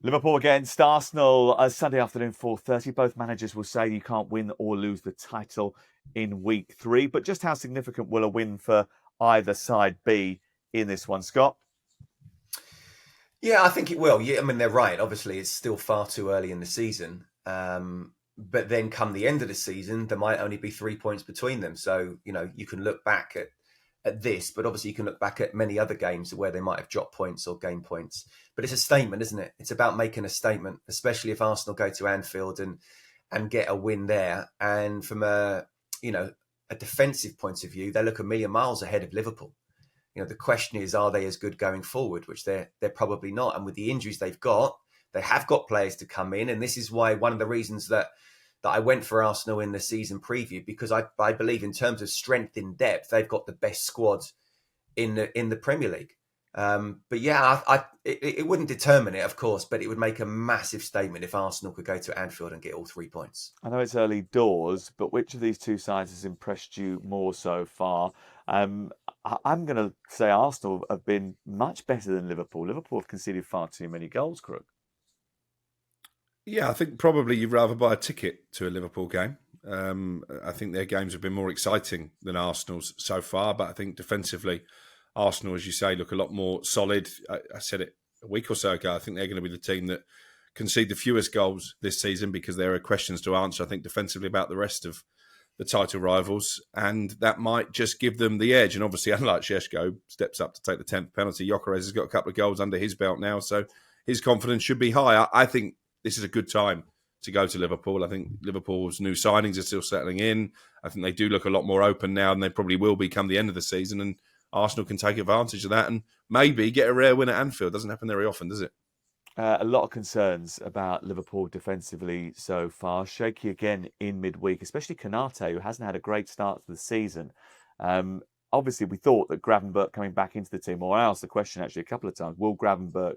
Liverpool against Arsenal Sunday afternoon, 4:30. Both managers will say you can't win or lose the title in week three. But just how significant will a win for either side be in this one, Scott? Yeah, I think it will. Yeah, I mean, they're right. Obviously, it's still far too early in the season. But then come the end of the season, there might only be 3 points between them. So, you can look back at this, but obviously you can look back at many other games where they might have dropped points or gained points. But it's a statement, isn't it? It's about making a statement, especially if Arsenal go to Anfield and get a win there. And from a defensive point of view, they look a million miles ahead of Liverpool. The question is, are they as good going forward? Which they're probably not. And with the injuries they've got, they have got players to come in, and this is why one of the reasons that I went for Arsenal in the season preview, because I believe in terms of strength in depth, they've got the best squad in the Premier League. But yeah, it wouldn't determine it, of course, but it would make a massive statement if Arsenal could go to Anfield and get all 3 points. I know it's early doors, but which of these two sides has impressed you more so far? I'm going to say Arsenal have been much better than Liverpool. Liverpool have conceded far too many goals, Crook. Yeah, I think probably you'd rather buy a ticket to a Liverpool game. I think their games have been more exciting than Arsenal's so far, but I think defensively, Arsenal, as you say, look a lot more solid. I said it a week or so ago. I think they're going to be the team that concede the fewest goals this season because there are questions to answer, I think, defensively about the rest of the title rivals, and that might just give them the edge. And obviously, unlike Šeško, steps up to take the 10th penalty. Gyökeres has got a couple of goals under his belt now, so his confidence should be high. I think this is a good time to go to Liverpool. I think Liverpool's new signings are still settling in. I think they do look a lot more open now than they probably will be come the end of the season, and Arsenal can take advantage of that and maybe get a rare win at Anfield. Doesn't happen very often, does it? A lot of concerns about Liverpool defensively so far. Shaky again in midweek, especially Konate, who hasn't had a great start to the season. Obviously, we thought that Gravenberch coming back into the team, or I asked the question actually a couple of times, will Gravenberch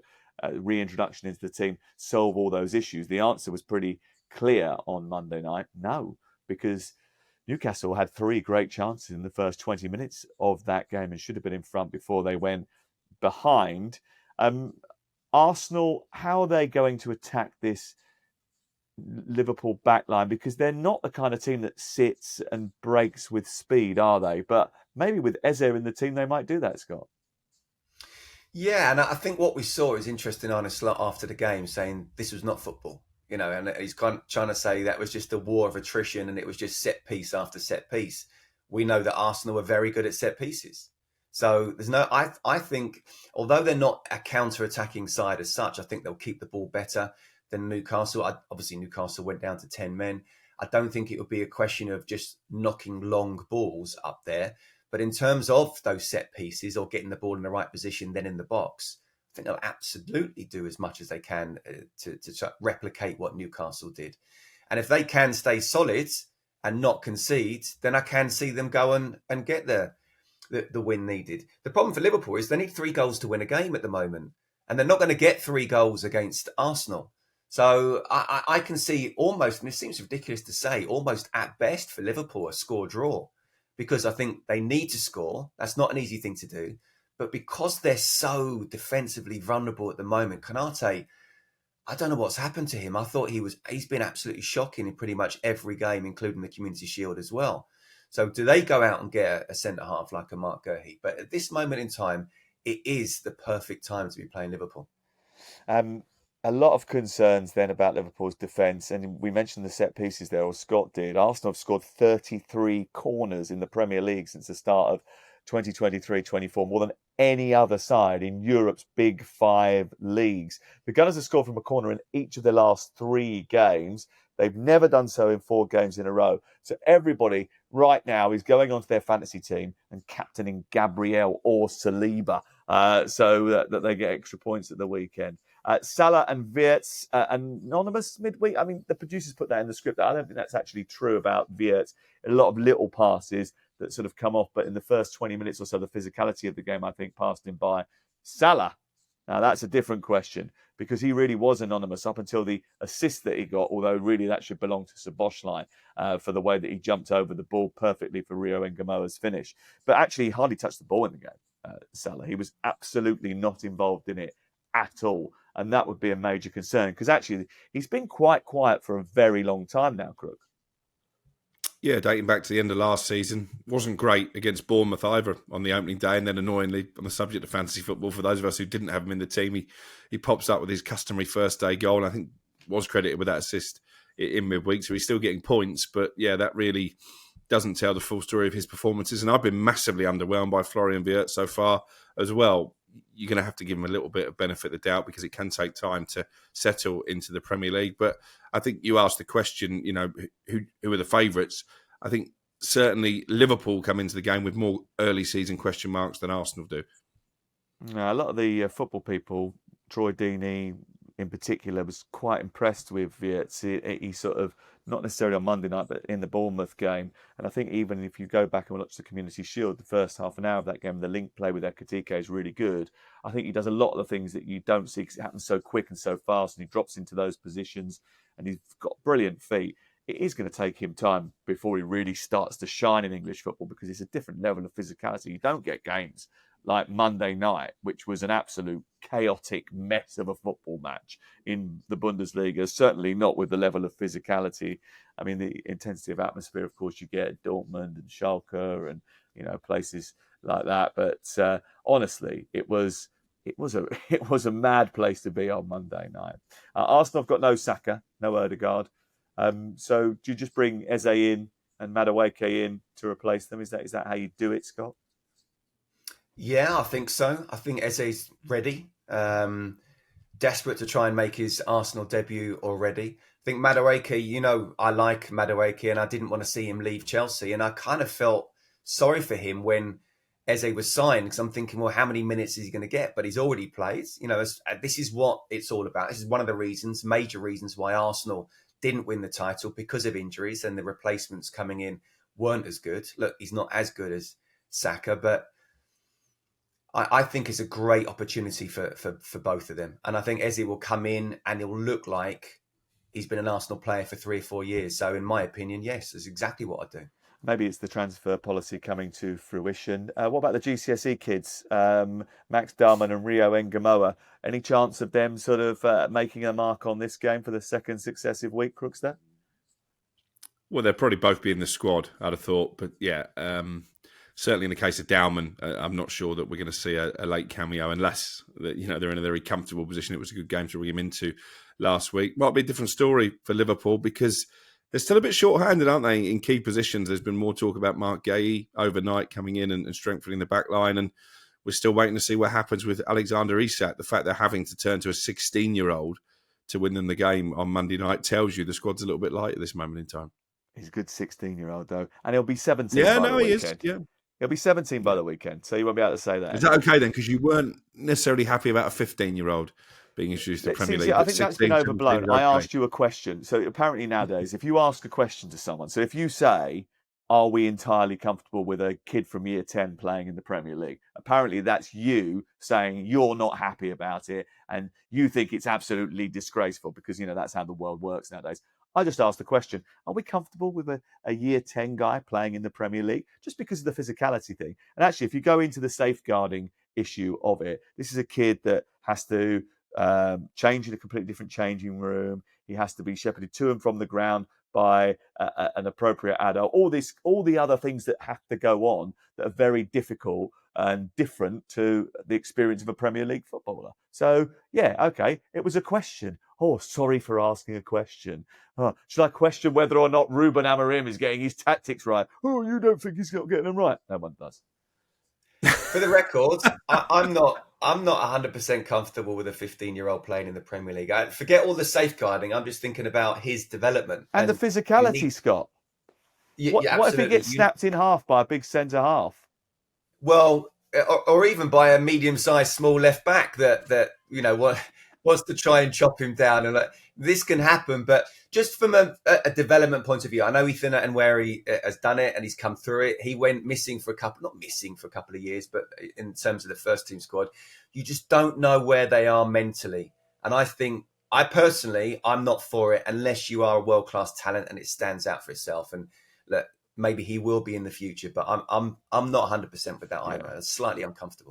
reintroduction into the team solve all those issues? The answer was pretty clear on Monday night. No, because Newcastle had three great chances in the first 20 minutes of that game and should have been in front before they went behind. Arsenal, how are they going to attack this Liverpool backline? Because they're not the kind of team that sits and breaks with speed, are they? But maybe with Eze in the team, they might do that, Scott. Yeah, and I think what we saw is interesting. Arne Slot after the game saying this was not football, and he's kind of trying to say that was just a war of attrition and it was just set piece after set piece. We know that Arsenal are very good at set pieces. So there's no, I think, although they're not a counter-attacking side as such, I think they'll keep the ball better than Newcastle. Obviously, Newcastle went down to 10 men. I don't think it would be a question of just knocking long balls up there. But in terms of those set pieces or getting the ball in the right position, then in the box, I think they'll absolutely do as much as they can to replicate what Newcastle did. And if they can stay solid and not concede, then I can see them go and get the win needed. The problem for Liverpool is they need 3 goals to win a game at the moment, and they're not going to get 3 goals against Arsenal. So I can see almost, and it seems ridiculous to say, almost at best for Liverpool, a score draw, because I think they need to score. That's not an easy thing to do. But because they're so defensively vulnerable at the moment, Konate, I don't know what's happened to him. I thought he's been absolutely shocking in pretty much every game, including the Community Shield as well. So do they go out and get a centre-half like a Mark Gurhey? But at this moment in time, it is the perfect time to be playing Liverpool. A lot of concerns then about Liverpool's defence, and we mentioned the set pieces there, or Scott did. Arsenal have scored 33 corners in the Premier League since the start of 2023-24, more than any other side in Europe's big 5 leagues. The Gunners have scored from a corner in each of their last 3 games. They've never done so in 4 games in a row. So everybody right now is going onto their fantasy team and captaining Gabriel or Saliba so that they get extra points at the weekend. Salah and Wirtz, anonymous midweek. I mean, the producers put that in the script. I don't think that's actually true about Wirtz. A lot of little passes that sort of come off, but in the first 20 minutes or so, the physicality of the game, I think, passed him by. Salah, now that's a different question because he really was anonymous up until the assist that he got, although really that should belong to Szoboszlai for the way that he jumped over the ball perfectly for Rio Ngamoa's finish. But actually, he hardly touched the ball in the game, Salah. He was absolutely not involved in it at all. And that would be a major concern because actually he's been quite quiet for a very long time now, Crook. Yeah, dating back to the end of last season. Wasn't great against Bournemouth either on the opening day. And then annoyingly, on the subject of fantasy football, for those of us who didn't have him in the team, he pops up with his customary first day goal. And I think was credited with that assist in midweek. So he's still getting points. But yeah, that really doesn't tell the full story of his performances. And I've been massively underwhelmed by Florian Wirtz so far as well. You're going to have to give him a little bit of benefit of the doubt because it can take time to settle into the Premier League. But I think you asked the question, who are the favourites? I think certainly Liverpool come into the game with more early season question marks than Arsenal do. A lot of the football people, Troy Deeney in particular, was quite impressed with Wirtz. He sort of, not necessarily on Monday night, but in the Bournemouth game. And I think even if you go back and watch the Community Shield, the first half an hour of that game, the link play with Ekitike is really good. I think he does a lot of the things that you don't see because it happens so quick and so fast, and he drops into those positions, and he's got brilliant feet. It is going to take him time before he really starts to shine in English football because it's a different level of physicality. You don't get games like Monday night, which was an absolute chaotic mess of a football match in the Bundesliga, certainly not with the level of physicality. I mean, the intensity of atmosphere, of course, you get at Dortmund and Schalke and, places like that. But honestly, it was a mad place to be on Monday night. Arsenal have got no Saka, no Odegaard. So do you just bring Eze in and Madueke in to replace them? Is that how you do it, Scott? Yeah, I think so. I think Eze's ready. Desperate to try and make his Arsenal debut already. I think Madueke, I like Madueke and I didn't want to see him leave Chelsea. And I kind of felt sorry for him when Eze was signed because I'm thinking, well, how many minutes is he going to get? But he's already played. This is what it's all about. This is one of the major reasons why Arsenal didn't win the title because of injuries and the replacements coming in weren't as good. Look, he's not as good as Saka, but I think it's a great opportunity for both of them. And I think Eze will come in and he'll look like he's been an Arsenal player for 3 or 4 years. So in my opinion, yes, that's exactly what I do. Maybe it's the transfer policy coming to fruition. What about the GCSE kids, Max Darman and Rio Ngamoa? Any chance of them sort of making a mark on this game for the second successive week, Crookster? Well, they'll probably both be in the squad, I'd have thought. But yeah, certainly in the case of Dowman, I'm not sure that we're going to see a late cameo unless they're in a very comfortable position. It was a good game to bring him into last week. Might be a different story for Liverpool because they're still a bit short-handed, aren't they, in key positions? There's been more talk about Mark Guéhi overnight coming in and strengthening the back line, and we're still waiting to see what happens with Alexander Isak. The fact they're having to turn to a 16-year-old to win them the game on Monday night tells you the squad's a little bit light at this moment in time. He's a good 16-year-old, though. And he'll be 17 by the weekend. He is, yeah. He'll be 17 by the weekend, so you won't be able to say that. Is that okay, then? Because you weren't necessarily happy about a 15-year-old being introduced to the Premier League. I think that's been overblown. I asked you a question. So apparently nowadays, if you ask a question to someone, so if you say, are we entirely comfortable with a kid from year 10 playing in the Premier League? Apparently that's you saying you're not happy about it and you think it's absolutely disgraceful because, that's how the world works nowadays. I just asked the question, are we comfortable with a year 10 guy playing in the Premier League? Just because of the physicality thing. And actually, if you go into the safeguarding issue of it, this is a kid that has to change in a completely different changing room. He has to be shepherded to and from the ground by an appropriate adult. All the other things that have to go on that are very difficult and different to the experience of a Premier League footballer. So, yeah, okay, it was a question. Oh, sorry for asking a question. Should I question whether or not Ruben Amorim is getting his tactics right? Oh, you don't think he's not getting them right? No one does. For the record, I'm not 100% comfortable with a 15-year-old playing in the Premier League. Forget all the safeguarding. I'm just thinking about his development. And the physicality, Scott. What if he gets snapped in half by a big centre-half? Well, or even by a medium-sized small left-back that wants to try and chop him down. And this can happen, but just from a development point of view, I know Ethan and Wary has done it and he's come through it. He went missing for a couple of years, but in terms of the first team squad, you just don't know where they are mentally. And I personally, I'm not for it unless you are a world-class talent and it stands out for itself. And look, maybe he will be in the future, but I'm not 100% with that either. It's slightly uncomfortable.